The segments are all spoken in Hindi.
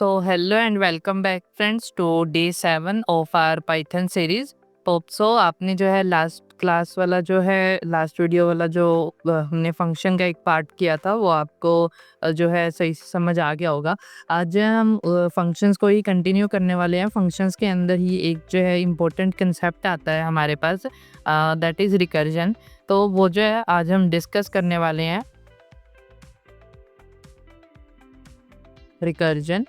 Hello and welcome back friends to day 7 of our Python series. आपने जो है लास्ट क्लास वाला जो है लास्ट वीडियो वाला जो हमने फंक्शन का एक पार्ट किया था वो आपको जो है सही से समझ आ गया होगा। आज हम फंक्शंस को ही कंटिन्यू करने वाले हैं। फंक्शंस के अंदर ही एक जो है इम्पोर्टेंट कंसेप्ट आता है हमारे पास, दैट इज़ रिकर्जन। तो वो जो है आज हम डिस्कस करने वाले हैं। रिकर्जन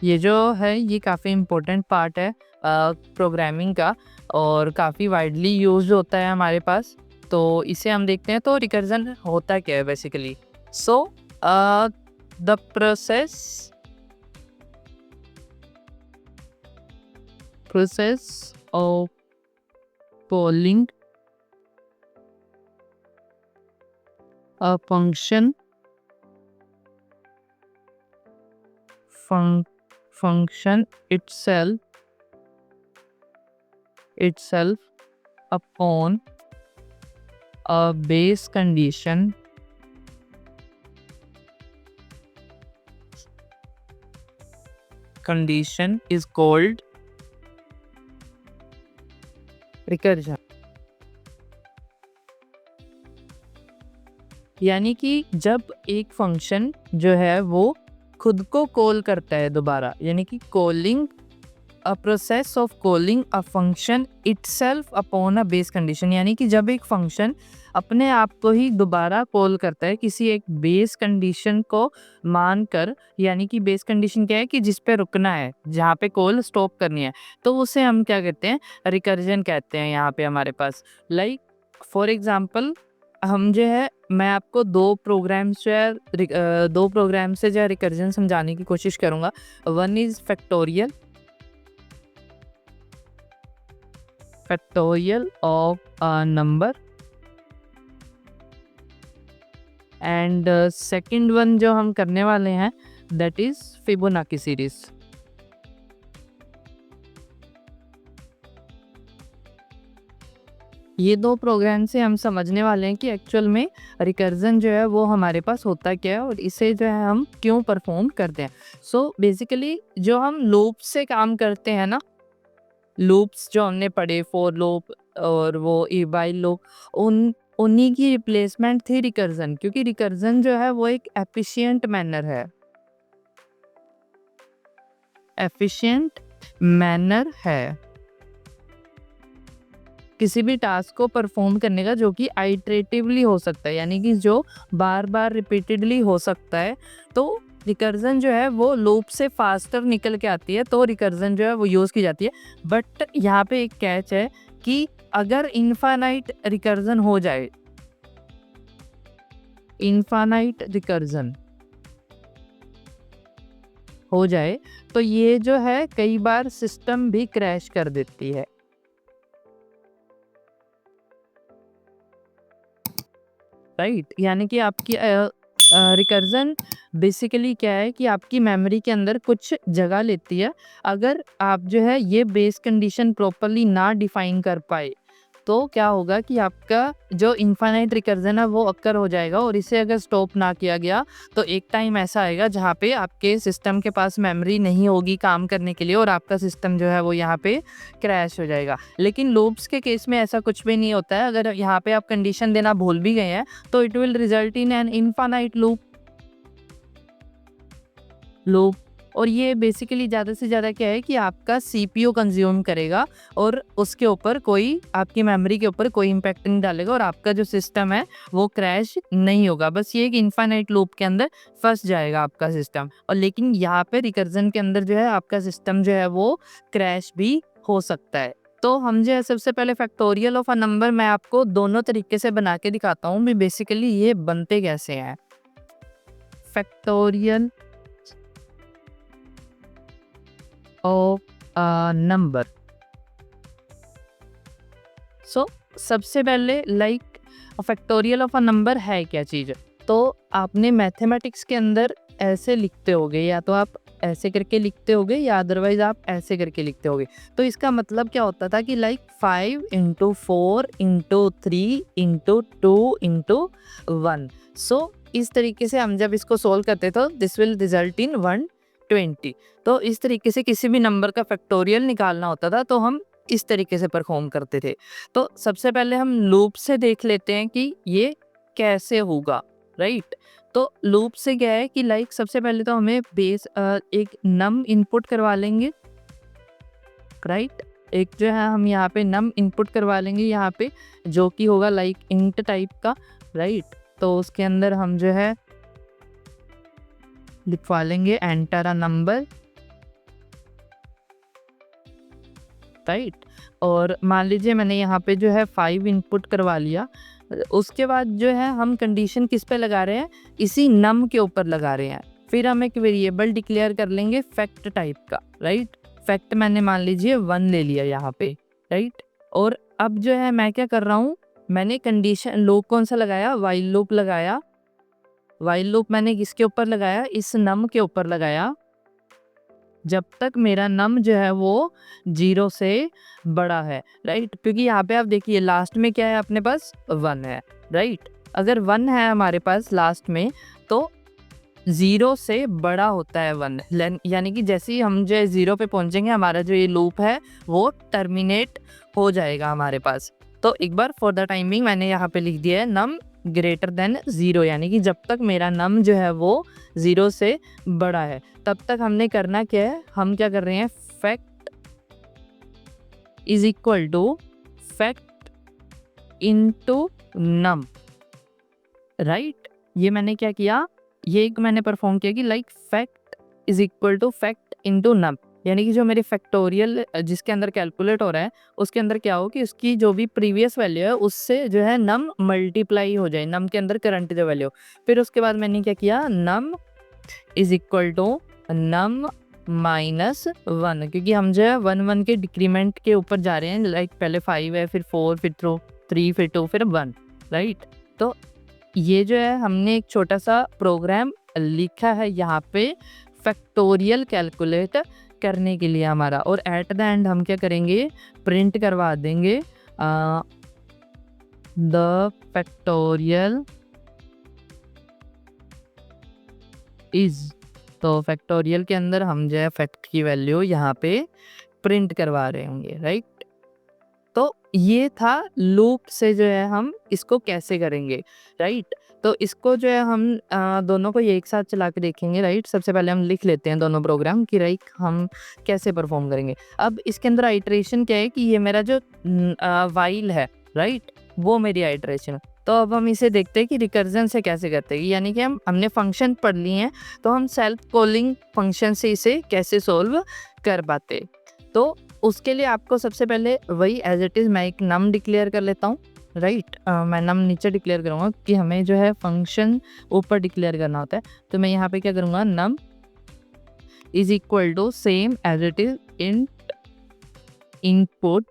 ये जो है ये काफ़ी इम्पोर्टेंट पार्ट है प्रोग्रामिंग का और काफ़ी वाइडली यूज होता है हमारे पास। तो इसे हम देखते हैं। तो रिकर्जन होता क्या है basically? The process of calling a function itself upon a base condition is called recursion। यानी कि जब एक फंक्शन जो है वो खुद को कॉल करता है दोबारा, यानी कि calling a process of calling a function itself upon a base condition, यानी कि जब एक फंक्शन अपने आप को ही दोबारा कॉल करता है किसी एक बेस कंडीशन को मानकर। यानी कि बेस कंडीशन क्या है कि जिस पे रुकना है, जहाँ पे कॉल स्टॉप करनी है, तो उसे हम क्या कहते हैं? रिकर्जन कहते हैं यहाँ पे हमारे पास। लाइक फॉर एग्जाम्पल हम जो है मैं आपको दो प्रोग्राम से जो है रिकर्जन समझाने की कोशिश करूंगा। One is factorial of a number and second one जो हम करने वाले हैं दैट इज फिबोनाची सीरीज। ये दो प्रोग्राम से हम समझने वाले हैं कि एक्चुअल में रिकर्जन जो है वो हमारे पास होता क्या है और इसे जो है हम क्यों परफॉर्म करते हैं। बेसिकली जो हम लूप से काम करते हैं ना, लूप्स जो हमने पढ़े, फॉर लूप और वो व्हाइल लूप, उन्हीं की रिप्लेसमेंट थी रिकर्जन। क्योंकि रिकर्जन जो है वो एक एफिशिएंट मैनर है किसी भी टास्क को परफॉर्म करने का, जो कि आइटरेटिवली हो सकता है, यानी कि जो बार बार रिपीटेडली हो सकता है। तो रिकर्जन जो है वो लूप से फास्टर निकल के आती है, तो रिकर्जन जो है वो यूज़ की जाती है। बट यहाँ पे एक कैच है कि अगर इनफाइनाइट रिकर्जन हो जाए, तो ये जो है कई बार सिस्टम भी क्रैश कर देती है। राइट, यानी कि आपकी रिकर्जन बेसिकली क्या है कि आपकी मेमोरी के अंदर कुछ जगह लेती है। अगर आप जो है ये बेस कंडीशन प्रॉपरली ना डिफाइन कर पाए तो क्या होगा कि आपका जो इनफाइनाइट रिकर्जन है वो अक्कर हो जाएगा और इसे अगर स्टॉप ना किया गया तो एक टाइम ऐसा आएगा जहाँ पे आपके सिस्टम के पास मेमोरी नहीं होगी काम करने के लिए और आपका सिस्टम जो है वो यहाँ पे क्रैश हो जाएगा। लेकिन लूप्स के केस में ऐसा कुछ भी नहीं होता है। अगर यहाँ पे आप कंडीशन देना भूल भी गए हैं तो it will result in an infinite loop. और ये बेसिकली ज़्यादा से ज़्यादा क्या है कि आपका सीपीयू कंज्यूम करेगा और उसके ऊपर कोई, आपकी मेमोरी के ऊपर कोई इम्पैक्ट नहीं डालेगा और आपका जो सिस्टम है वो क्रैश नहीं होगा। बस ये एक इनफाइनाइट लूप के अंदर फंस जाएगा आपका सिस्टम। और लेकिन यहाँ पे रिकर्जन के अंदर जो है आपका सिस्टम जो है वो क्रैश भी हो सकता है। तो हम जो है सबसे पहले फैक्टोरियल ऑफ अ नंबर मैं आपको दोनों तरीके से बना के दिखाता हूँ भी बेसिकली ये बनते कैसे हैं। Factorial of a number. सबसे पहले फैक्टोरियल ऑफ अ नंबर है क्या चीज़? तो आपने मैथमेटिक्स के अंदर ऐसे लिखते होगे, या तो आप ऐसे करके लिखते होगे या अदरवाइज आप ऐसे करके लिखते होगे। तो इसका मतलब क्या होता था कि 5 इंटू 4 इंटू 3 इंटू 2 इंटू 1। इस तरीके से हम जब इसको सोल्व करते तो दिस विल रिजल्ट इन 1 20। तो इस तरीके से किसी भी नंबर का फैक्टोरियल निकालना होता था तो हम इस तरीके से परफॉर्म करते थे। तो सबसे पहले हम लूप से देख लेते हैं कि ये कैसे होगा, राइट। तो लूप से क्या है कि लाइक सबसे पहले तो हमें बेस एक नम इनपुट करवा लेंगे, राइट। एक जो है हम यहाँ पे नम इनपुट करवा लेंगे यहाँ पे, जो कि होगा लाइक इंट टाइप का, राइट। तो उसके अंदर हम जो है लिखवा लेंगे एंटर अ नंबर, राइट। और मान लीजिए मैंने यहाँ पे जो है 5 इनपुट करवा लिया। उसके बाद जो है हम कंडीशन किस पे लगा रहे हैं, इसी नम के ऊपर लगा रहे हैं। फिर हम एक वेरिएबल डिक्लेयर कर लेंगे फैक्ट टाइप का, राइट। फैक्ट मैंने मान लीजिए 1 ले लिया यहाँ पे, राइट। और अब जो है मैं क्या कर रहा हूँ, मैंने कंडीशन लूप कौन सा लगाया, वाइल लूप लगाया। वाइल लूप मैंने किसके ऊपर लगाया, इस नम के ऊपर लगाया, जब तक मेरा नम जो है वो 0 से बड़ा है, राइट। क्योंकि यहाँ पे आप देखिए लास्ट में क्या है अपने पास 1 है, राइट। अगर 1 है हमारे पास लास्ट में तो 0 से बड़ा होता है 1, यानी कि जैसे ही हम जो है 0 पे पहुंचेंगे हमारा जो ये लूप है वो टर्मिनेट हो जाएगा हमारे पास। तो एक बार फॉर द टाइमिंग मैंने यहाँ पे लिख दिया है नम ग्रेटर देन 0, यानी कि जब तक मेरा नम जो है वो 0 से बड़ा है तब तक हमने करना क्या है, हम क्या कर रहे हैं, fact is equal to fact into num, right. ये मैंने क्या किया, ये एक मैंने परफॉर्म किया कि like fact is equal to fact into num, यानी कि जो मेरे फैक्टोरियल जिसके अंदर कैलकुलेट हो रहा है उसके अंदर क्या हो कि उसकी जो भी प्रीवियस वैल्यू है उससे जो है नम मल्टीप्लाई हो जाए, नम के अंदर करंट जो वैल्यू। फिर उसके बाद मैंने क्या किया, num is equal to num minus 1, क्योंकि हम जो है 1 के डिक्रीमेंट के ऊपर जा रहे हैं, लाइक पहले 5 है, फिर 4, फिर 3, फिर 2, फिर 1, राइट। तो ये जो है हमने एक छोटा सा प्रोग्राम लिखा है यहाँ पे फैक्टोरियल कैलकुलेट करने के लिए हमारा, और एट द एंड हम क्या करेंगे, प्रिंट करवा देंगे द फैक्टोरियल इज। तो फैक्टोरियल के अंदर हम जो है फैक्ट की वैल्यू यहाँ पे प्रिंट करवा रहे होंगे, राइट। तो ये था लूप से जो है हम इसको कैसे करेंगे, राइट। तो इसको जो है हम दोनों को एक साथ चला के देखेंगे, राइट। सबसे पहले हम लिख लेते हैं दोनों प्रोग्राम कि राइट हम कैसे परफॉर्म करेंगे। अब इसके अंदर आइटरेशन क्या है कि ये मेरा जो वाइल है, राइट, वो मेरी आइटरेशन। तो अब हम इसे देखते हैं कि रिकर्जन से कैसे करते हैं, यानी कि हमने फंक्शन पढ़ लिए हैं तो हम सेल्फ कॉलिंग फंक्शन से इसे कैसे सोल्व कर पाते। तो उसके लिए आपको सबसे पहले वही एज इट इज़ मैं एक नम डिक्लेयर कर लेता हूँ, राइट। मैं नम नीचे डिक्लेयर करूँगा कि हमें जो है फंक्शन ऊपर डिक्लेयर करना होता है। तो मैं यहाँ पे क्या करूँगा, num is equal to same as it is int input,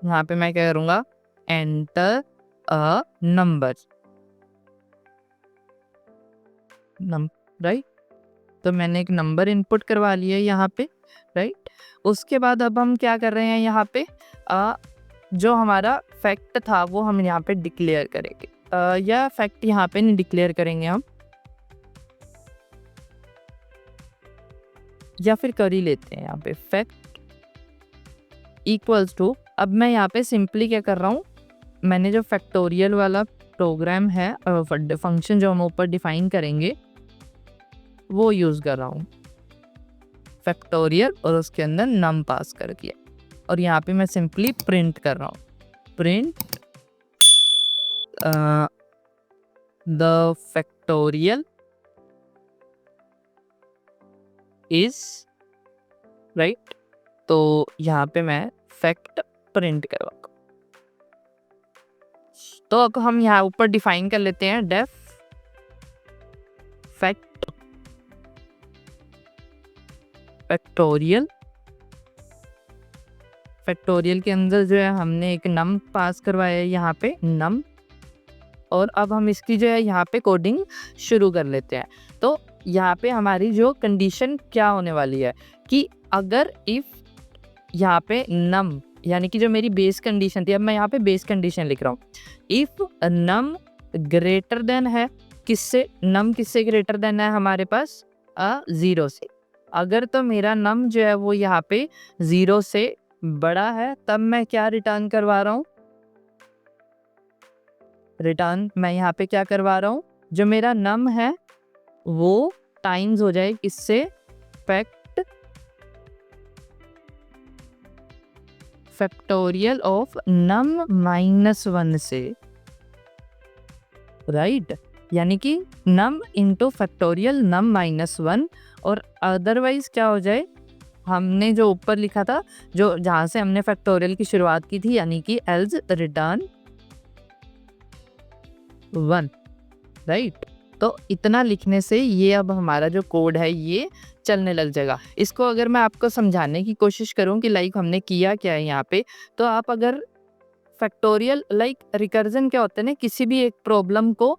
यहाँ पे मैं क्या करूँगा, एंटर अ नंबर, राइट। तो मैंने एक नंबर इनपुट करवा लिया यहाँ पे, राइट। उसके बाद अब हम क्या कर रहे हैं, यहाँ पे जो हमारा फैक्ट था वो हम यहाँ पे डिक्लेयर करेंगे, या फैक्ट यहाँ पे नहीं डिक्लेयर करेंगे हम, या फिर कर ही लेते हैं यहाँ पे फैक्ट इक्वल्स टू। अब मैं यहाँ पे सिंपली क्या कर रहा हूँ, मैंने जो फैक्टोरियल वाला प्रोग्राम है फंक्शन जो हम ऊपर डिफाइन करेंगे वो यूज़ कर रहा हूँ, फैक्टोरियल, और उसके अंदर नम पास कर दिया, और यहाँ पे मैं सिंपली प्रिंट कर रहा हूँ, print the factorial is, right. तो यहाँ पे मैं फैक्ट प्रिंट करवाऊंगा। तो अब हम यहाँ ऊपर डिफाइन कर लेते हैं डेफ फैक्टोरियल। फैक्टोरियल के अंदर जो है हमने एक नम पास करवाया है यहाँ पे, नम, और अब हम इसकी जो है यहाँ पे कोडिंग शुरू कर लेते हैं। तो यहाँ पे हमारी जो कंडीशन क्या होने वाली है कि अगर इफ यहाँ पे नम, यानी कि जो मेरी बेस कंडीशन थी, अब मैं यहाँ पे बेस कंडीशन लिख रहा हूँ, इफ नम ग्रेटर देन है, किससे, नम किससे ग्रेटर देन है हमारे पास, 0 से। अगर तो मेरा नम जो है वो यहाँ पे 0 से बड़ा है तब मैं क्या रिटर्न करवा रहा हूँ, रिटर्न मैं यहाँ पे क्या करवा रहा हूँ, जो मेरा नम है वो टाइम्स हो जाए किससे, फैक्टोरियल ऑफ नम -1 से, राइट। यानी कि नम इंटू फैक्टोरियल नम -1, और अदरवाइज क्या हो जाए, हमने जो ऊपर लिखा था, जो जहाँ से हमने फैक्टोरियल की शुरुआत की थी, यानी कि एल्स रिटर्न 1, राइट। तो इतना लिखने से ये अब हमारा जो कोड है ये चलने लग जाएगा। इसको अगर मैं आपको समझाने की कोशिश करूं कि लाइक हमने किया क्या है यहाँ पे, तो आप अगर फैक्टोरियल लाइक रिकर्जन क्या होता है ना, किसी भी एक प्रॉब्लम को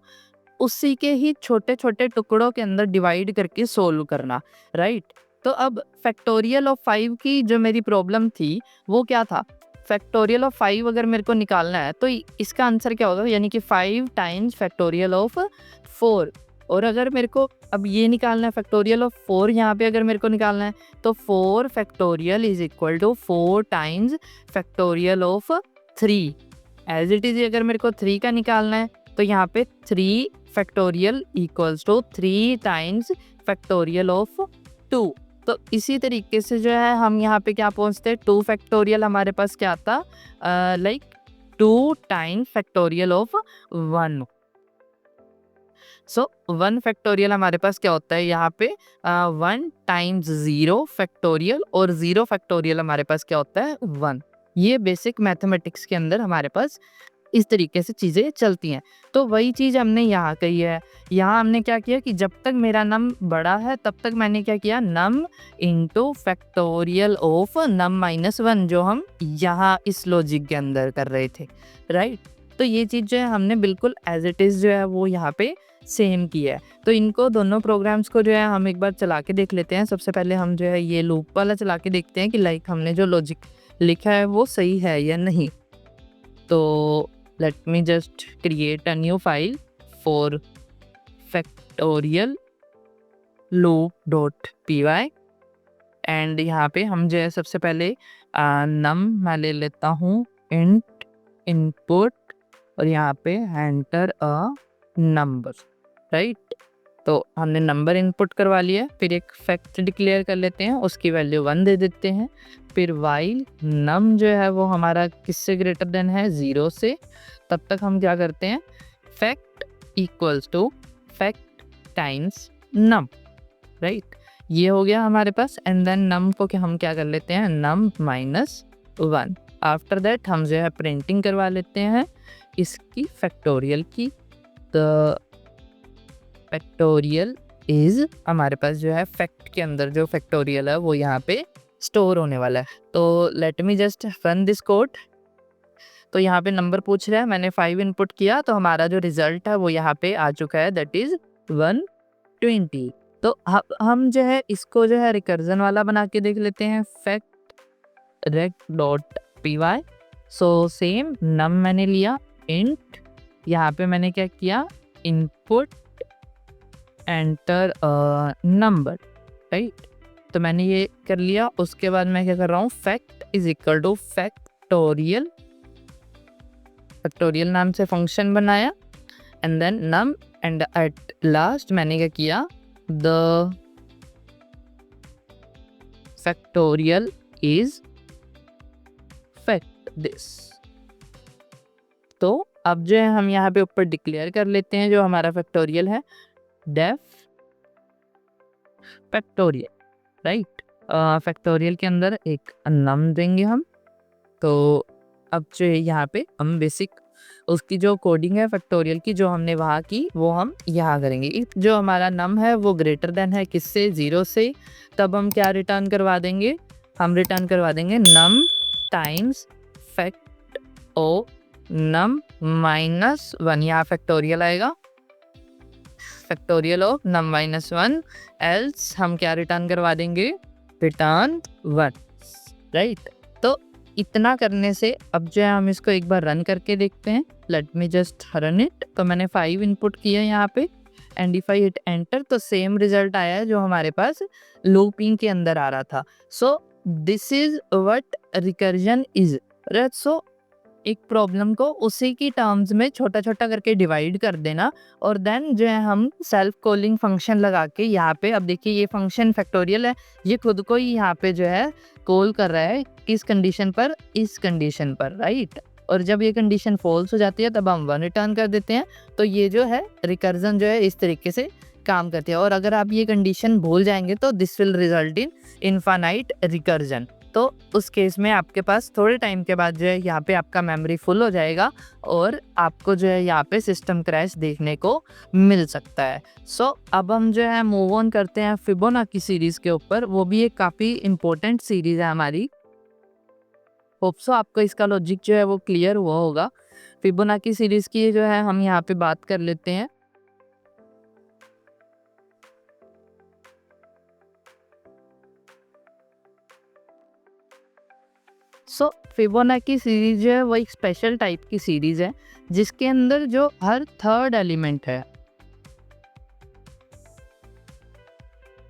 उसी के ही छोटे छोटे टुकड़ों के अंदर डिवाइड करके सोल्व करना, राइट। तो अब फैक्टोरियल ऑफ 5 की जो मेरी प्रॉब्लम थी वो क्या था, फैक्टोरियल ऑफ 5 अगर मेरे को निकालना है तो इसका आंसर क्या होगा, यानी कि 5 टाइम्स फैक्टोरियल ऑफ 4। और अगर मेरे को अब ये निकालना है फैक्टोरियल ऑफ 4, यहाँ पे अगर मेरे को निकालना है तो 4 factorial is equal to 4 times factorial of 3। As it is अगर मेरे को 3 का निकालना है तो यहाँ पे 3 factorial equals to 3 times factorial of 2। तो इसी तरीके से जो है हम यहाँ पे क्या पहुँचते हैं, 2 फैक्टोरियल हमारे पास क्या आता, like 2 times factorial of 1। So 1 factorial हमारे पास क्या होता है यहाँ पे, 1 टाइम्स 0 फैक्टोरियल, और 0 फैक्टोरियल हमारे पास क्या होता है, 1। ये बेसिक मैथमेटिक्स के अंदर हमारे पास इस तरीके से चीज़ें चलती हैं। तो वही चीज़ हमने यहाँ कही है। यहाँ हमने क्या किया कि जब तक मेरा नम बड़ा है तब तक मैंने क्या किया, नम इंटू फैक्टोरियल ऑफ नम -1, जो हम यहाँ इस लॉजिक के अंदर कर रहे थे, राइट। तो ये चीज़ जो है हमने बिल्कुल एज इट इज़ जो है वो यहाँ पे सेम किया है। तो इनको दोनों प्रोग्राम्स को जो है हम एक बार चला के देख लेते हैं। सबसे पहले हम जो है ये लूप वाला चला के देखते हैं कि लाइक हमने जो लॉजिक लिखा है वो सही है या नहीं। तो let me just create a new file for factorial loop.py, and यहाँ पे हम जो है सबसे पहले नम मैं ले लेता हूँ इंट इनपुट, और यहाँ पे एंटर अ नंबर, राइट। तो हमने नंबर इनपुट करवा लिया, फिर एक फैक्ट डिक्लेयर कर लेते हैं, उसकी वैल्यू 1 दे देते हैं। फिर वाइल नम जो है वो हमारा किससे ग्रेटर देन है, 0 से, तब तक हम क्या करते हैं, fact equals to fact times num, right. ये हो गया हमारे पास। एंड देन नम को हम क्या कर लेते हैं, नम -1। आफ्टर दैट हम जो है प्रिंटिंग करवा लेते हैं इसकी फैक्टोरियल की। तो फैक्टोरियल इज हमारे पास जो है फैक्ट के अंदर जो फैक्टोरियल है वो यहाँ पे स्टोर होने वाला है। तो late me just run this code. तो यहाँ पे नंबर पूछ रहा है, मैंने 5 इनपुट किया तो हमारा जो रिजल्ट है वो यहाँ पे आ चुका है, दैट इज 120। तो हम जो है इसको जो है रिकर्जन वाला बना के देख लेते हैं, फैक्ट rect.py। सो सेम नम मैंने लिया इंट, यहाँ पे मैंने क्या किया, इनपुट एंटर नंबर, राइट। तो मैंने ये कर लिया। उसके बाद मैं क्या कर रहा हूँ, fact is equal to factorial, factorial नाम से फंक्शन बनाया, and then num, and at last मैंने क्या किया, the factorial is fact this. तो अब जो है हम यहाँ पे ऊपर डिक्लेयर कर लेते हैं जो हमारा फैक्टोरियल है, डेफ फैक्टोरियल, राइट। फैक्टोरियल के अंदर एक नम देंगे हम। तो अब जो है यहाँ पे हम बेसिक उसकी जो कोडिंग है फैक्टोरियल की जो हमने वहाँ की वो हम यहाँ करेंगे। जो हमारा नम है वो ग्रेटर देन है किससे, 0 से, तब हम क्या रिटर्न करवा देंगे, हम रिटर्न करवा देंगे नम टाइम्स फैक्ट ओ नम -1, यहाँ फैक्टोरियल आएगा, फैक्टोरियल ऑफ नम -1, एल्स हम क्या रिटर्न करवा देंगे, रिटर्न 1, राइट। तो इतना करने से अब जो है हम इसको एक बार रन करके देखते हैं। Late me just run it. तो मैंने 5 इनपुट किया यहाँ पे, and if I hit enter तो सेम रिजल्ट आया है जो हमारे पास लूपिंग के अंदर आ रहा था. So this is what recursion is. So एक प्रॉब्लम को उसी की टर्म्स में छोटा छोटा करके डिवाइड कर देना और देन जो है हम सेल्फ कॉलिंग फंक्शन लगा के यहाँ पे, अब देखिए ये फंक्शन फैक्टोरियल है, ये खुद को ही यहाँ पे जो है कॉल कर रहा है किस कंडीशन पर, इस कंडीशन पर, राइट. और जब ये कंडीशन फॉल्स हो जाती है तब हम 1 रिटर्न कर देते हैं. तो ये जो है रिकर्जन जो है इस तरीके से काम करती है. और अगर आप ये कंडीशन भूल जाएंगे तो this will result in infinite recursion. तो उस केस में आपके पास थोड़े टाइम के बाद जो है यहाँ पे आपका मेमोरी फुल हो जाएगा और आपको जो है यहाँ पे सिस्टम क्रैश देखने को मिल सकता है. सो अब हम जो है मूव ऑन करते हैं फिबोनाची सीरीज़ के ऊपर. वो भी एक काफ़ी इम्पोर्टेंट सीरीज़ है हमारी. होप सो आपको इसका लॉजिक जो है वो क्लियर हुआ होगा. फिबोनाची सीरीज़ की जो है हम यहाँ पे बात कर लेते हैं. सो फिबोनाची सीरीज जो है वो एक स्पेशल टाइप की सीरीज है जिसके अंदर जो हर थर्ड एलिमेंट है,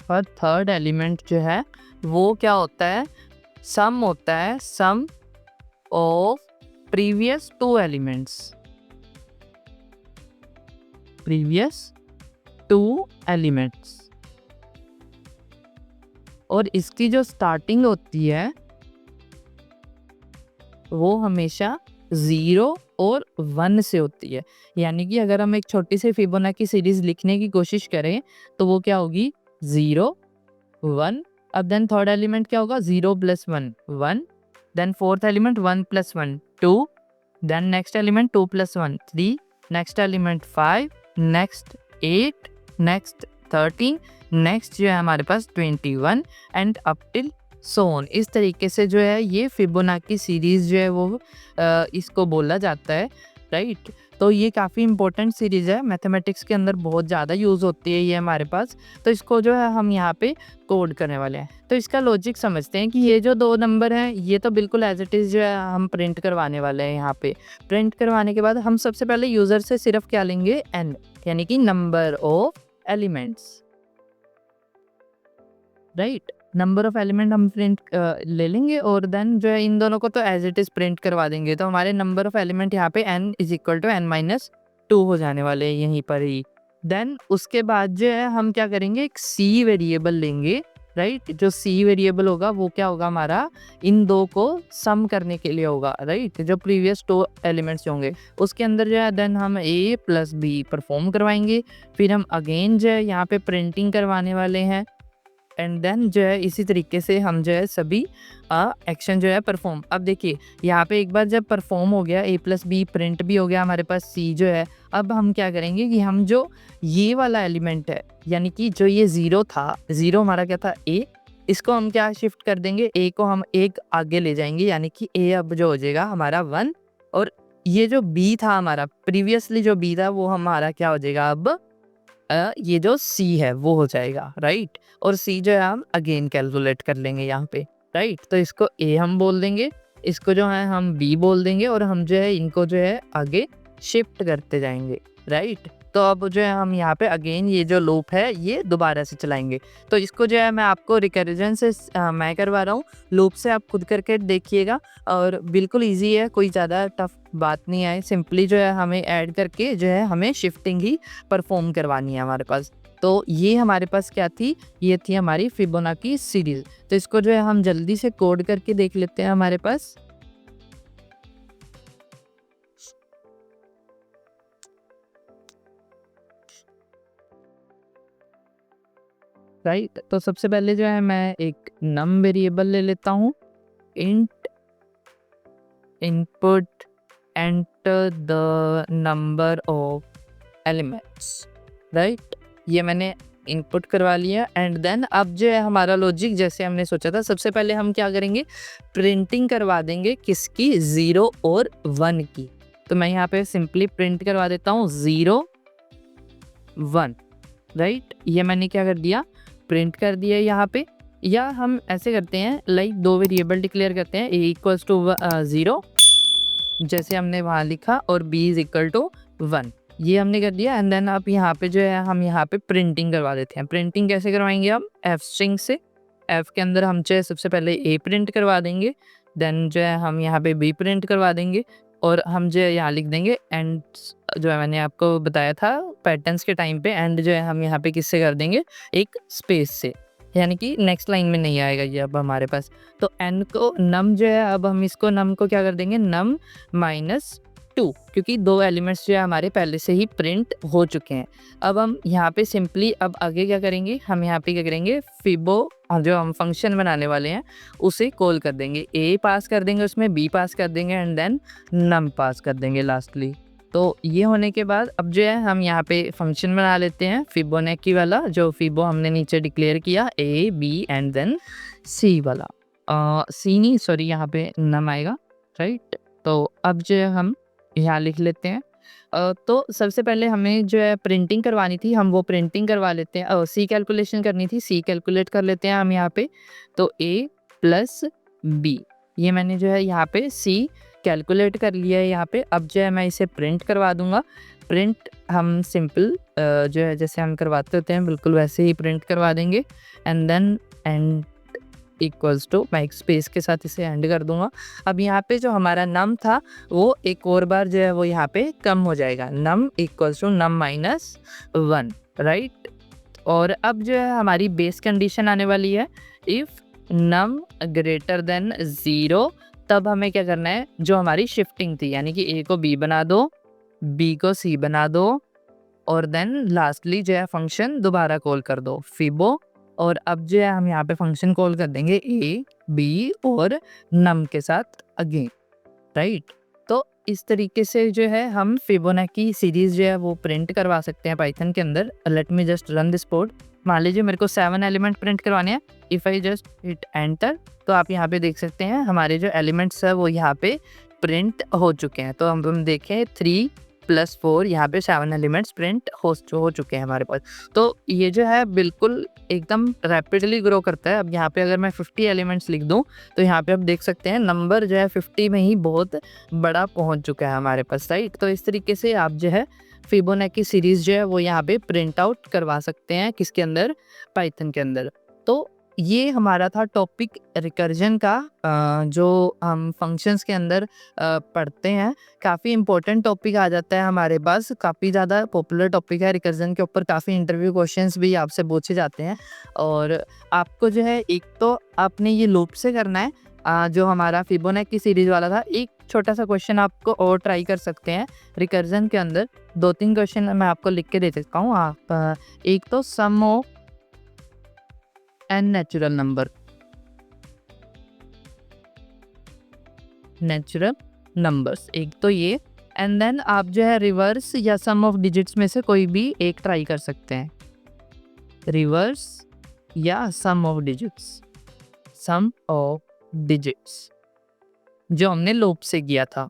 हर थर्ड एलिमेंट जो है वो क्या होता है, सम होता है, sum of previous 2 elements, previous 2 elements. और इसकी जो स्टार्टिंग होती है वो हमेशा 0 और 1 से होती है. यानी कि अगर हम एक छोटी सी फिबोनाची सीरीज लिखने की कोशिश करें तो वो क्या होगी, 0 1. अब देन थर्ड एलिमेंट क्या होगा, 0 + 1 1. Then fourth element 1 + 1 2. Then next element 2 + 1 3. Next element 5. Next 8. Next 13. Next जो है हमारे पास 21 and up till so on. इस तरीके से जो है ये फिबोनाची सीरीज़ जो है वो इसको बोला जाता है, राइट. तो ये काफ़ी इंपॉर्टेंट सीरीज़ है, मैथमेटिक्स के अंदर बहुत ज़्यादा यूज़ होती है ये हमारे पास. तो इसको जो है हम यहाँ पे कोड करने वाले हैं. तो इसका लॉजिक समझते हैं कि ये जो 2 नंबर हैं ये तो बिल्कुल एज इट इज़ जो है हम प्रिंट करवाने वाले हैं. यहाँ पे प्रिंट करवाने के बाद हम सबसे पहले यूज़र से सिर्फ क्या लेंगे, n, यानी कि number of elements, right. Number of element हम प्रिंट ले लेंगे और देन जो है इन दोनों को तो एज इट इज़ प्रिंट करवा देंगे. तो हमारे नंबर ऑफ एलिमेंट यहाँ पे n = n-2 हो जाने वाले हैं यहीं पर ही. देन उसके बाद जो है हम क्या करेंगे, एक c वेरिएबल लेंगे, राइट. जो c वेरिएबल होगा वो क्या होगा हमारा, इन 2 को सम करने के लिए होगा, राइट. जो प्रीवियस 2 एलिमेंट्स होंगे उसके अंदर जो है देन हम a + b परफॉर्म करवाएंगे. फिर हम अगेन जो है यहाँ पे प्रिंटिंग करवाने वाले हैं एंड देन जो है इसी तरीके से हम जो है सभी एक्शन जो है परफॉर्म. अब देखिए यहाँ पे एक बार जब परफॉर्म हो गया, a + b प्रिंट भी हो गया, हमारे पास c जो है. अब हम क्या करेंगे कि हम जो ये वाला एलिमेंट है, यानी कि जो ये 0 था, 0 हमारा क्या था, a, इसको हम क्या शिफ्ट कर देंगे, a को हम एक आगे ले जाएंगे, यानी कि a अब जो हो जाएगा हमारा 1. और ये जो b था हमारा, प्रीवियसली जो b था वो हमारा क्या हो जाएगा, अब ये जो c है वो हो जाएगा, राइट. और c जो है हम अगेन कैलकुलेट कर लेंगे यहाँ पे, राइट. तो इसको a हम बोल देंगे, इसको जो है हम b बोल देंगे और हम जो है इनको जो है आगे शिफ्ट करते जाएंगे, राइट. तो अब जो है हम यहाँ पे अगेन ये जो लूप है ये दोबारा से चलाएंगे. तो इसको जो है मैं आपको रिकर्जन से मैं करवा रहा हूँ, लूप से आप खुद करके देखिएगा. और बिल्कुल इजी है, कोई ज़्यादा टफ बात नहीं है. सिंपली जो है हमें ऐड करके जो है हमें शिफ्टिंग ही परफॉर्म करवानी है हमारे पास. तो ये हमारे पास क्या थी, ये थी हमारी फिबोनाची सीरीज़. तो इसको जो है हम जल्दी से कोड करके देख लेते हैं हमारे पास. राइट. तो सबसे पहले जो है मैं एक नम वेरिएबल ले लेता हूँ, int input enter the number of elements, right. ये मैंने इनपुट करवा लिया एंड देन अब जो है हमारा लॉजिक जैसे हमने सोचा था, सबसे पहले हम क्या करेंगे, प्रिंटिंग करवा देंगे किसकी, 0 और 1 की. तो मैं यहाँ पे सिंपली प्रिंट करवा देता हूँ 0 1, राइट. ये मैंने क्या कर दिया, प्रिंट कर दिया यहाँ पे. या हम ऐसे करते हैं, लाइक 2 वेरिएबल डिक्लेयर करते हैं, a = 0 जैसे हमने वहाँ लिखा और b = 1, ये हमने कर दिया एंड देन अब यहाँ पे जो है हम यहाँ पे प्रिंटिंग करवा देते हैं। प्रिंटिंग कैसे करवाएंगे हम? एफ स्ट्रिंग से। एफ के अंदर हम जो है सबसे पहले ए प्रिंट करवा देंगे, देन जो है हम यहाँ पे बी प्रिंट करवा देंगे और हम जो है यहाँ लिख देंगे एंड, जो है मैंने आपको बताया था पैटर्न्स के टाइम पे, एंड जो है हम यहाँ पे किससे कर देंगे? एक स्पेस से, यानी कि नेक्स्ट लाइन में नहीं आएगा ये अब हमारे पास। तो एन को नम जो है, अब हम इसको नम को क्या कर देंगे? नम -2, क्योंकि 2 एलिमेंट्स जो है हमारे पहले से ही प्रिंट हो चुके हैं। अब हम यहाँ पे सिंपली अब आगे क्या करेंगे? हम यहाँ पे क्या करेंगे? फिबो जो हम फंक्शन बनाने वाले हैं उसे कॉल कर देंगे। ए पास कर देंगे, उसमें बी पास कर देंगे एंड देन नम पास कर देंगे लास्टली। तो ये होने के बाद अब जो है हम यहाँ पे फंक्शन बना लेते हैं फिबोनेकी वाला, जो फिबो हमने नीचे डिक्लेयर किया, ए बी एंड देन सी वाला। सी नहीं, सॉरी, यहाँ पे नम आएगा, राइट। तो अब जो है हम यहाँ लिख लेते हैं। तो सबसे पहले हमें जो है प्रिंटिंग करवानी थी, हम वो प्रिंटिंग करवा लेते हैं। सी कैलकुलेशन करनी थी, सी कैलकुलेट कर लेते हैं हम यहाँ पे। तो ए प्लस बी, ये मैंने जो है यहाँ पे सी कैलकुलेट कर लिया है यहाँ पे। अब जो है मैं इसे प्रिंट करवा दूंगा। प्रिंट हम सिंपल जो है जैसे हम करवाते होते हैं बिल्कुल वैसे ही प्रिंट करवा देंगे and then end equals to, मैं एक स्पेस के साथ इसे एंड कर दूंगा। अब यहाँ पे जो हमारा नम था वो एक और बार जो है वो यहाँ पे कम हो जाएगा, नम इक्वल्स टू नम -1, राइट। और अब जो है हमारी बेस कंडीशन आने वाली है, इफ नम ग्रेटर देन 0, तब हमें क्या करना है? जो हमारी शिफ्टिंग थी, यानी कि ए को बी बना दो, बी को सी बना दो और देन लास्टली जो है फंक्शन दोबारा कॉल कर दो फिबो। और अब जो है हम यहाँ पे फंक्शन कॉल कर देंगे ए बी और नम के साथ अगेन, राइट। तो इस तरीके से जो है हम फिबोनाची सीरीज जो है वो प्रिंट करवा सकते हैं पाइथन के अंदर। Late me just run this code. मान लीजिए मेरे को 7 एलिमेंट प्रिंट करवाने हैं। If I just hit enter, तो आप यहाँ पे देख सकते हैं हमारे जो एलिमेंट्स है वो यहाँ पे प्रिंट हो चुके हैं। तो हम देखें 3 + 4, यहाँ पे 7 एलिमेंट्स प्रिंट हो चुके हैं हमारे पास। तो ये जो है बिल्कुल एकदम रैपिडली ग्रो करता है। अब यहाँ पे अगर मैं 50 एलिमेंट्स लिख दूँ तो यहाँ पे आप देख सकते हैं नंबर जो है 50 में ही बहुत बड़ा पहुँच चुका है हमारे पास, राइट। तो इस तरीके से आप जो है फिबोनाची सीरीज़ जो है वो यहाँ पे प्रिंट आउट करवा सकते हैं, किसके अंदर? पाइथन के अंदर। तो ये हमारा था टॉपिक रिकर्जन का, जो हम फंक्शंस के अंदर पढ़ते हैं। काफ़ी इंपॉर्टेंट टॉपिक आ जाता है हमारे पास, काफ़ी ज़्यादा पॉपुलर टॉपिक है रिकर्जन के ऊपर। काफ़ी इंटरव्यू क्वेश्चंस भी आपसे पूछे जाते हैं और आपको जो है एक तो आपने ये लूप से करना है, जो हमारा फिबोनाची सीरीज वाला था। एक छोटा सा क्वेश्चन आपको और ट्राई कर सकते हैं रिकर्जन के अंदर। 2-3 क्वेश्चन मैं आपको लिख के दे सकता हूँ। आप एक तो सम ऑफ एन नेचुरल नंबर्स, एक तो ये, एंड देन आप जो है रिवर्स या सम ऑफ डिजिट्स में से कोई भी एक ट्राई कर सकते हैं, रिवर्स या सम ऑफ डिजिट्स जो हमने लूप से किया था।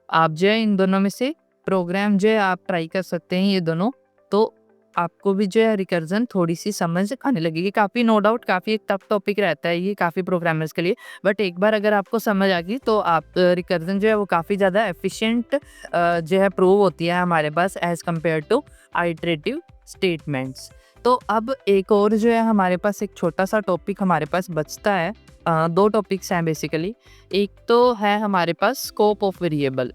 आप जो है इन दोनों में से प्रोग्राम जो है आप ट्राई कर सकते हैं ये दोनों। तो आपको भी जो है रिकर्जन थोड़ी सी समझ आने लगेगी। काफ़ी नो डाउट काफ़ी एक टफ टॉपिक रहता है ये काफ़ी प्रोग्रामर्स के लिए, बट एक बार अगर आपको समझ आ गई तो आप रिकर्जन जो है वो काफ़ी ज़्यादा एफिशिएंट जो है प्रूव होती है हमारे पास as compare to iterative statements. तो अब एक और जो है हमारे पास एक छोटा सा टॉपिक हमारे पास बचता है। 2 टॉपिक्स हैं बेसिकली। एक तो है हमारे पास स्कोप ऑफ वेरिएबल,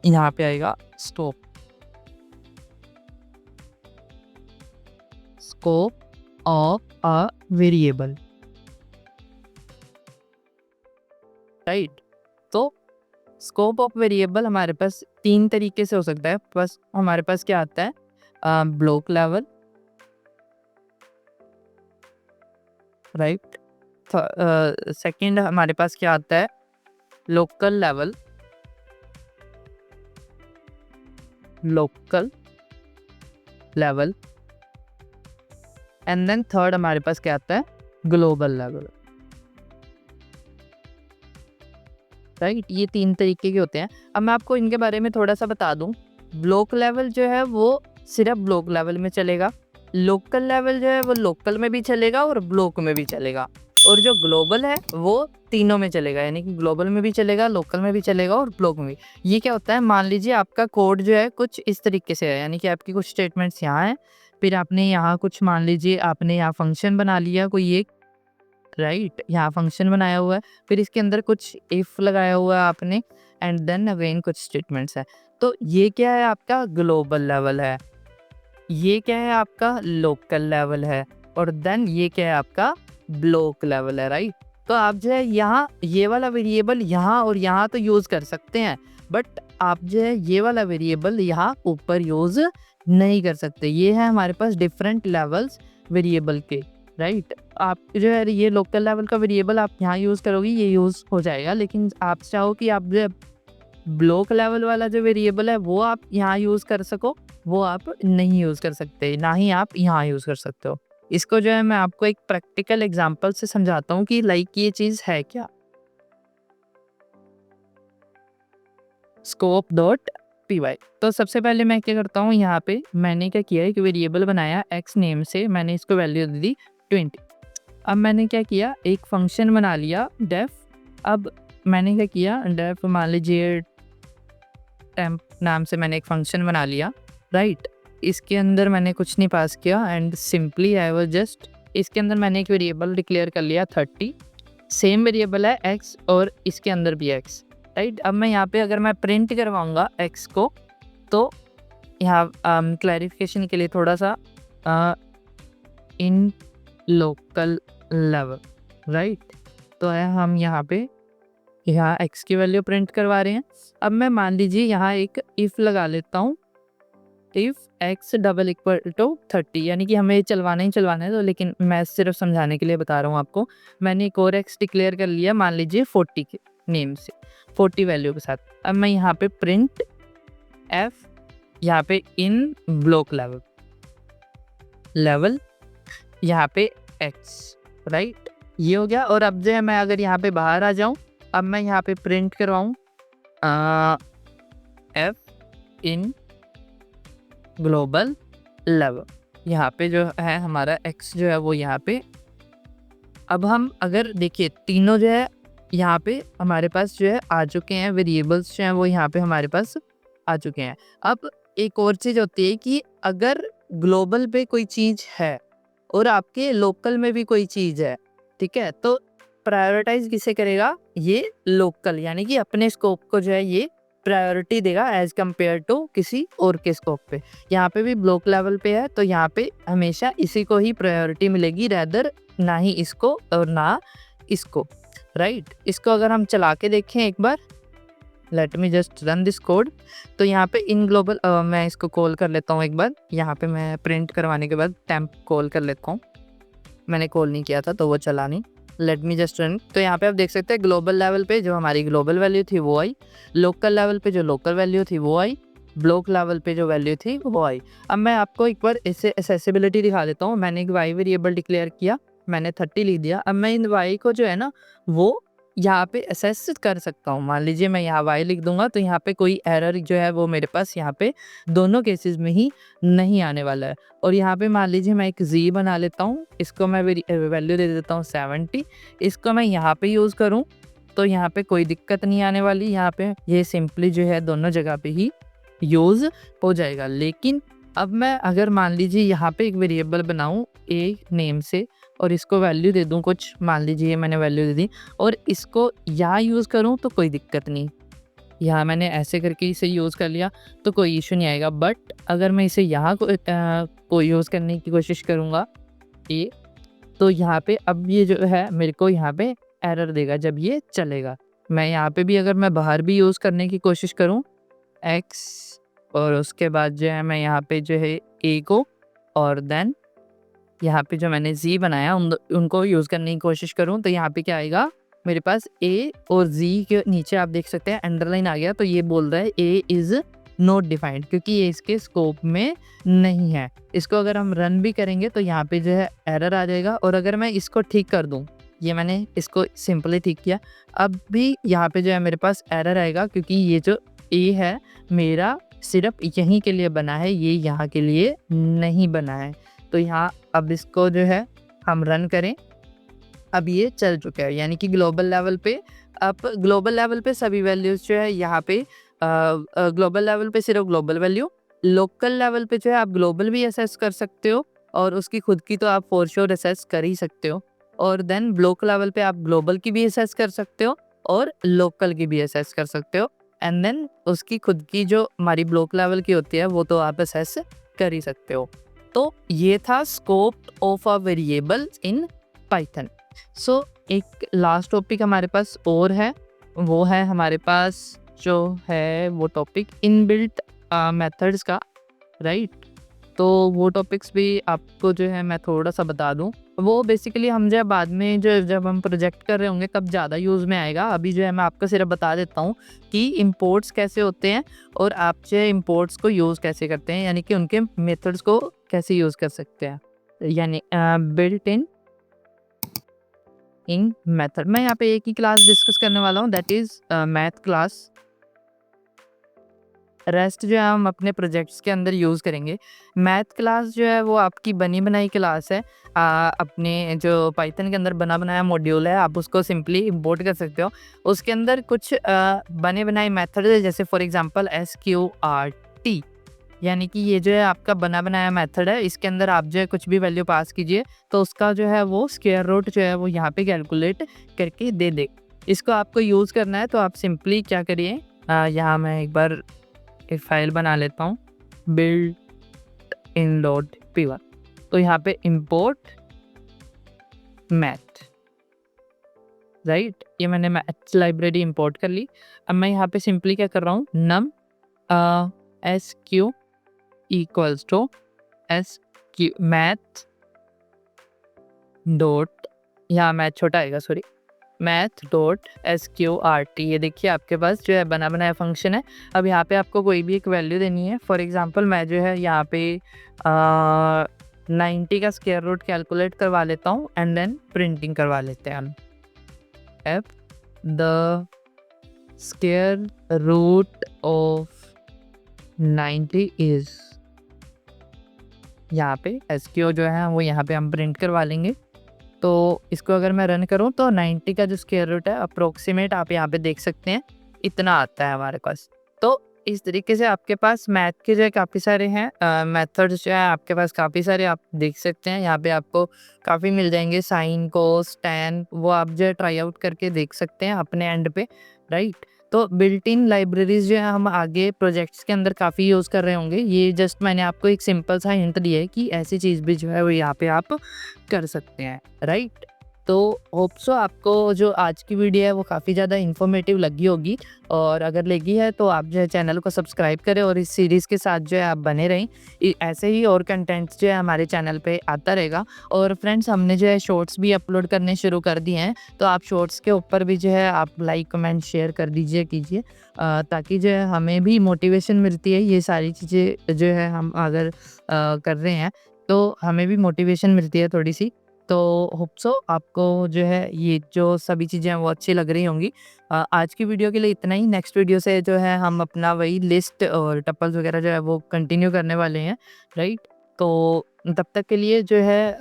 यहाँ पे आएगा scope of a variable, right. तो स्कोप ऑफ वेरिएबल हमारे पास 3 तरीके से हो सकता है। बस हमारे पास क्या आता है? Block level, right. सेकंड हमारे पास क्या आता है? Local level and then third हमारे पास क्या आता है? Global level, right. ये 3 तरीके के होते हैं। अब मैं आपको इनके बारे में थोड़ा सा बता दूं। ब्लॉक लेवल जो है वो सिर्फ ब्लॉक लेवल में चलेगा। लोकल लेवल जो है वो लोकल में भी चलेगा और ब्लॉक में भी चलेगा। और जो ग्लोबल है वो तीनों में चलेगा, यानी कि ग्लोबल में भी चलेगा, लोकल में भी चलेगा और ब्लॉक में भी। ये क्या होता है, मान लीजिए आपका कोड जो है कुछ इस तरीके से है, यानी कि आपकी कुछ स्टेटमेंट्स यहाँ हैं, फिर आपने यहाँ कुछ मान लीजिए आपने यहाँ फंक्शन बना लिया कोई एक, राइट, यहाँ फंक्शन बनाया हुआ है, फिर इसके अंदर कुछ इफ लगाया हुआ है आपने, एंड देन अगेन कुछ स्टेटमेंट्स है। तो ये क्या है, आपका ग्लोबल लेवल है, ये क्या है, आपका लोकल लेवल है, और देन ये क्या है, आपका ब्लॉक लेवल है, राइट। तो आप जो है यहाँ ये वाला वेरिएबल यहाँ और यहाँ तो यूज़ कर सकते हैं, बट आप जो है ये वाला वेरिएबल यहाँ ऊपर यूज़ नहीं कर सकते। ये है हमारे पास डिफरेंट लेवल्स वेरिएबल के, राइट। आप जो है ये लोकल लेवल का वेरिएबल आप यहाँ यूज़ करोगे, ये यूज़ हो जाएगा, लेकिन आप चाहो कि आप जो है ब्लॉक लेवल वाला जो वेरिएबल है वो आप यहाँ यूज़ कर सको, वो आप नहीं यूज़ कर सकते, ना ही आप यहाँ यूज़ कर सकते हो। इसको जो है मैं आपको एक प्रैक्टिकल एग्जांपल से समझाता हूँ कि लाइक ये चीज़ है क्या। Scope dot P Y. तो सबसे पहले मैं क्या करता हूँ, यहाँ पे मैंने क्या किया, एक वेरिएबल बनाया एक्स नेम से, मैंने इसको वैल्यू दे दी 20। अब मैंने क्या किया, एक फंक्शन बना लिया डेफ। अब मैंने क्या किया, डेफ मान लीजिए टेम्प नाम से मैंने एक फंक्शन बना लिया, राइट। इसके अंदर मैंने कुछ नहीं पास किया, and simply I was just, इसके अंदर मैंने एक वेरिएबल डिक्लेयर कर लिया 30। सेम वेरिएबल है एक्स और इसके अंदर भी एक्स, राइट। अब मैं यहाँ पे अगर मैं प्रिंट करवाऊँगा एक्स को, तो यहाँ क्लैरिफिकेशन के लिए थोड़ा सा इन लोकल लेवल, राइट। तो है हम यहाँ पे यहाँ एक्स की वैल्यू प्रिंट करवा रहे हैं। अब मैं मान लीजिए यहाँ एक इफ़ लगा लेता हूँ, if x double equal to 30, यानी कि हमें चलवाना ही चलवाना है, तो लेकिन मैं सिर्फ समझाने के लिए बता रहा हूँ आपको। मैंने एक और एक्स डिक्लेयर कर लिया, मान लीजिए 40 के नेम से, 40 वैल्यू के साथ। अब मैं यहाँ पे प्रिंट एफ, यहाँ पे इन ब्लॉक लेवल यहाँ पे एक्स, राइट, ये हो गया। और अब जो है मैं अगर यहाँ पे बाहर आ जाऊँ, अब मैं यहाँ पे प्रिंट करवाऊँ एफ इन ग्लोबल लेवल, यहाँ पे जो है हमारा एक्स जो है वो यहाँ पे। अब हम अगर देखिए तीनों जो है यहाँ पे हमारे पास जो है आ चुके हैं, वेरिएबल्स जो हैं वो यहाँ पे हमारे पास आ चुके हैं। अब एक और चीज़ होती है कि अगर ग्लोबल पे कोई चीज़ है और आपके लोकल में भी कोई चीज़ है, ठीक है, तो प्रायोरिटाइज किसे करेगा, ये लोकल, यानी कि अपने स्कोप को जो है ये प्रायोरिटी देगा एज कम्पेयर टू किसी और के स्कोप पे। यहाँ पे भी ब्लॉक लेवल पे है, तो यहाँ पे हमेशा इसी को ही प्रायोरिटी मिलेगी, रैदर ना ही इसको और ना इसको, राइट। इसको अगर हम चला के देखें एक बार, let me just run this code. तो यहाँ पे इन ग्लोबल मैं इसको कॉल कर लेता हूँ एक बार, यहाँ पे मैं प्रिंट करवाने के बाद टेम्प कॉल कर लेता हूँ, मैंने कॉल नहीं किया था तो वो चला नहीं। Late me just run. तो यहाँ पे आप देख सकते हैं ग्लोबल लेवल पे जो हमारी ग्लोबल वैल्यू थी वो आई, लोकल लेवल पे जो लोकल वैल्यू थी वो आई, ब्लॉक लेवल पे जो वैल्यू थी वो आई। अब मैं आपको एक बार इससे एक्सेसिबिलिटी दिखा देता हूँ। मैंने एक वाई वेरिएबल डिक्लेयर किया, मैंने 30 लिख दिया। अब मैं इन वाई को जो है ना वो यहाँ पे असेस कर सकता हूँ। मान लीजिए मैं यहाँ वाई लिख दूंगा तो यहाँ पे कोई एरर जो है वो मेरे पास यहाँ पे दोनों केसेस में ही नहीं आने वाला है। और यहाँ पे मान लीजिए मैं एक जी बना लेता हूँ, इसको मैं वैल्यू दे देता हूँ 70। इसको मैं यहाँ पे यूज़ करूँ तो यहाँ पे कोई दिक्कत नहीं आने वाली, यहाँ पे ये सिंपली जो है दोनों जगह पे ही यूज़ हो जाएगा। लेकिन अब मैं अगर मान लीजिए यहाँ पे एक वेरिएबल बनाऊँ ए नेम से और इसको वैल्यू दे दूँ कुछ, मान लीजिए मैंने वैल्यू दे दी, और इसको यहाँ यूज़ करूँ तो कोई दिक्कत नहीं, यहाँ मैंने ऐसे करके इसे यूज़ कर लिया तो कोई इशू नहीं आएगा। बट अगर मैं इसे यहाँ को यूज़ करने की कोशिश करूँगा ये, तो यहाँ पे अब ये जो है मेरे को यहाँ पे एरर देगा जब ये चलेगा। मैं यहाँ पे भी अगर मैं बाहर भी यूज़ करने की कोशिश करूँ एक्स, और उसके बाद जो है मैं यहाँ पे जो है ए को और देन यहाँ पे जो मैंने जी बनाया उनको यूज़ करने की कोशिश करूँ, तो यहाँ पे क्या आएगा मेरे पास ए और जी के नीचे आप देख सकते हैं अंडरलाइन आ गया। तो ये बोल रहा है ए इज़ नॉट डिफाइंड, क्योंकि ये इसके स्कोप में नहीं है। इसको अगर हम रन भी करेंगे तो यहाँ पे जो है एरर आ जाएगा। और अगर मैं इसको ठीक कर दूँ, ये मैंने इसको सिंपली ठीक किया, अब भी यहाँ पे जो है मेरे पास एरर आएगा, क्योंकि ये जो ए है मेरा सिर्फ यहीं के लिए बना है, ये यहाँ के लिए नहीं बना है। तो यहाँ अब इसको जो है हम रन करें अब ये चल चुका है, यानी कि ग्लोबल लेवल पे, अब ग्लोबल लेवल पे सभी वैल्यूज़ जो है यहाँ पे ग्लोबल लेवल पे सिर्फ ग्लोबल वैल्यू, लोकल लेवल पे जो है आप ग्लोबल भी असेस कर सकते हो और उसकी खुद की तो आप फॉर श्योर असेस कर ही सकते हो, और देन ब्लॉक लेवल पे आप ग्लोबल की भी असेस कर सकते हो और लोकल की भी असेस कर सकते हो, एंड देन उसकी खुद की जो हमारी ब्लॉक लेवल की होती है वो तो आप असेस कर ही सकते हो। तो ये था scope of a variable in Python. So एक लास्ट टॉपिक हमारे पास और है, वो है हमारे पास जो है वो टॉपिक इनबिल्ट मेथड्स का, राइट। तो वो टॉपिक्स भी आपको जो है मैं थोड़ा सा बता दूं, वो बेसिकली हम जो बाद में जो जब हम प्रोजेक्ट कर रहे होंगे तब ज़्यादा यूज़ में आएगा। अभी जो है मैं आपको सिर्फ बता देता हूँ कि इंपोर्ट्स कैसे होते हैं और आप जो इंपोर्ट्स को यूज़ कैसे करते हैं, यानी कि उनके मेथड्स को कैसे यूज़ कर सकते हैं, यानी बिल्ट इन मेथड। मैं यहाँ पे एक ही क्लास डिस्कस करने वाला हूँ, that is math class. Rest जो है हम अपने प्रोजेक्ट्स के अंदर यूज़ करेंगे। मैथ क्लास जो है वो आपकी बनी बनाई क्लास है। अपने जो पाइथन के अंदर बना बनाया मॉड्यूल है, आप उसको सिंपली इंपोर्ट कर सकते हो। उसके अंदर कुछ बने बनाए मेथड है, जैसे फॉर एग्जांपल SQRT, यानी कि ये जो है आपका बना बनाया मेथड है। इसके अंदर आप जो है कुछ भी वैल्यू पास कीजिए तो उसका जो है वो स्क्वायर रूट जो है वो यहाँ पे कैलकुलेट करके दे दे। इसको आपको यूज़ करना है तो आप सिंपली क्या करिए, यहाँ मैं एक बार एक फाइल बना लेता हूँ, बिल्ट इन डॉट py। तो यहाँ पे इंपोर्ट मैथ, राइट, ये मैंने मैथ लाइब्रेरी इंपोर्ट कर ली। अब मैं यहाँ पे सिंपली क्या कर रहा हूँ, num SQ equals to SQ math dot, यहाँ मैथ छोटा आएगा सॉरी, मैथ डॉट SQRT। ये देखिए आपके पास जो है बना बनाया फंक्शन है। अब यहाँ पे आपको कोई भी एक वैल्यू देनी है। फॉर एग्जांपल मैं जो है यहाँ पे 90 का स्क्वायर रूट कैलकुलेट करवा लेता हूँ एंड देन प्रिंटिंग करवा लेते हैं हम। F the square root of 90 is, यहाँ पे SQ जो है वो यहाँ पे हम प्रिंट करवा लेंगे। तो इसको अगर मैं रन करूँ तो 90 का जो स्क्वायर रूट है अप्रोक्सीमेट आप यहाँ पे देख सकते हैं इतना आता है हमारे पास। तो इस तरीके से आपके पास मैथ के जो है काफ़ी सारे हैं मेथड्स जो है आपके पास काफ़ी सारे आप देख सकते हैं। यहाँ पे आपको काफ़ी मिल जाएंगे, साइन कोस टैन, वो आप जो है ट्राई आउट करके देख सकते हैं अपने एंड पे, राइट। तो बिल्ट इन लाइब्रेरीज जो है हम आगे प्रोजेक्ट्स के अंदर काफ़ी यूज़ कर रहे होंगे। ये जस्ट मैंने आपको एक सिंपल सा हिंट दिया है कि ऐसी चीज़ भी जो है वो यहाँ पे आप कर सकते हैं, राइट। तो होप सो आपको जो आज की वीडियो है वो काफ़ी ज़्यादा इन्फॉर्मेटिव लगी होगी, और अगर लगी है तो आप जो है चैनल को सब्सक्राइब करें और इस सीरीज़ के साथ जो है आप बने रहें। ऐसे ही और कंटेंट्स जो है हमारे चैनल पे आता रहेगा। और फ्रेंड्स हमने जो है शॉर्ट्स भी अपलोड करने शुरू कर दिए हैं, तो आप शॉर्ट्स के ऊपर भी जो है आप लाइक कमेंट शेयर कर दीजिए कीजिए, ताकि जो है हमें भी मोटिवेशन मिलती है। ये सारी चीज़ें जो है हम अगर कर रहे हैं तो हमें भी मोटिवेशन मिलती है थोड़ी सी। तो होप सो आपको जो है ये जो सभी चीज़ें हैं वो अच्छी लग रही होंगी। आज की वीडियो के लिए इतना ही। नेक्स्ट वीडियो से जो है हम अपना वही लिस्ट और टपल्स वगैरह जो है वो कंटिन्यू करने वाले हैं, राइट। तो तब तक के लिए जो है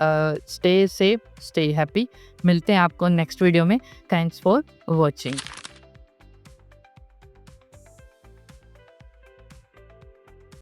स्टे सेफ, स्टे हैप्पी। मिलते हैं आपको नेक्स्ट वीडियो में। Thanks for watching.